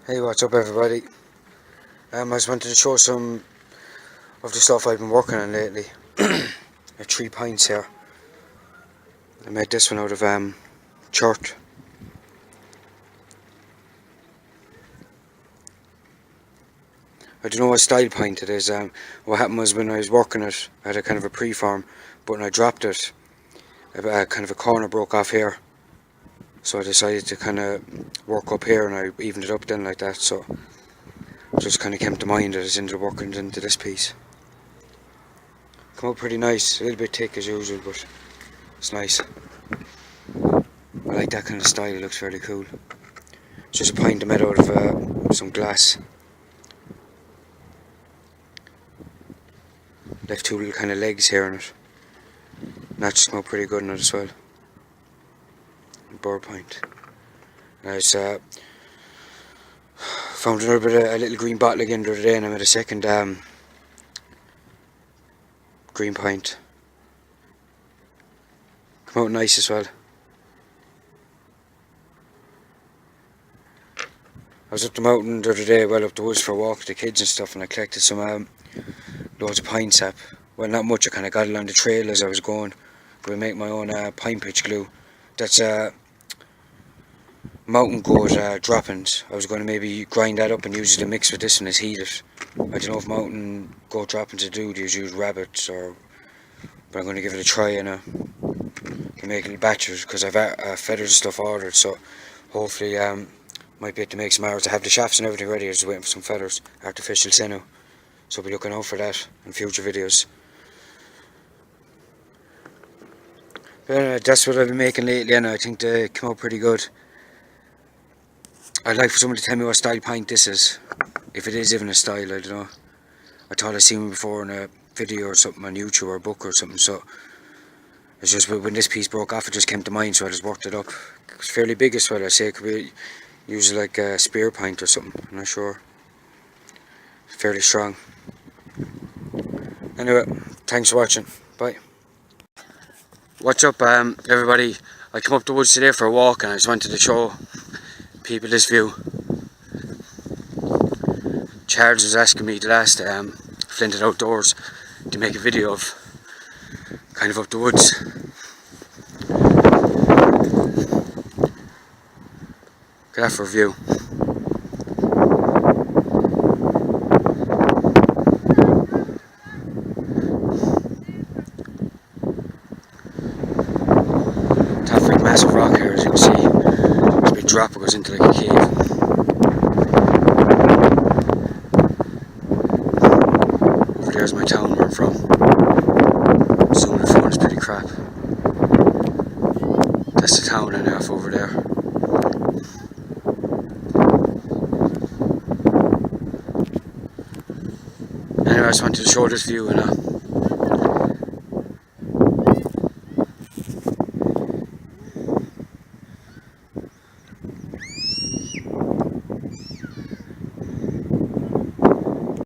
Hey, what's up everybody? I just wanted to show some of the stuff I've been working on lately. I have 3 pints here. I made this one out of Chert. I don't know what style pint it is. What happened was when I was working it, I had a kind of a preform, but when I dropped it, kind of a corner broke off here. So I decided to kind of work up here, and I evened it up then like that. So it just kind of came to mind that I ended up working into this piece. Come out pretty nice, a little bit thick as usual, but it's nice. I like that kind of style, it looks fairly cool. It's just a pint made out of some glass. Left 2 little kind of legs here on it. And that just smelled pretty good in it as well. Bird pint. I just found a little green bottle again the other day, and I made a second green pint. Come out nice as well. I was up the mountain the other day, well up the woods for a walk with the kids and stuff, and I collected some loads of pine sap. Well, not much, I kind of got along the trail as I was going. But I make my own pine pitch glue. That's mountain goat droppings. I was going to maybe grind that up and use it to mix with this and heat it. I don't know if mountain goat droppings are do, use rabbits or... But I'm going to give it a try and make little batches, because I've feathers and stuff ordered, so hopefully might be able to make some hours. I have the shafts and everything ready, I'm just waiting for some feathers, artificial sinew. So I'll be looking out for that in future videos. But that's what I've been making lately, and I think they come out pretty good. I'd like for someone to tell me what style pint this is. If it is even a style, I don't know. I thought I'd seen one before in a video or something on YouTube or a book or something, so it's just when this piece broke off it just came to mind, so I just worked it up. It's fairly big as well. I say it could be usually like a spear pint or something, I'm not sure. It's fairly strong. Anyway, thanks for watching. Bye. What's up everybody? I came up the woods today for a walk, and I just wanted to show people this view. Charles was asking me the last Flinted Outdoors to make a video of kind of up the woods. Look at that for a view. That big massive rock here, as you can see. There's a big drop that goes into like a cave. Over there's my town where I'm from. Zoom the phone is pretty crap. That's the town and half over there. Anyway, I just wanted to show this view and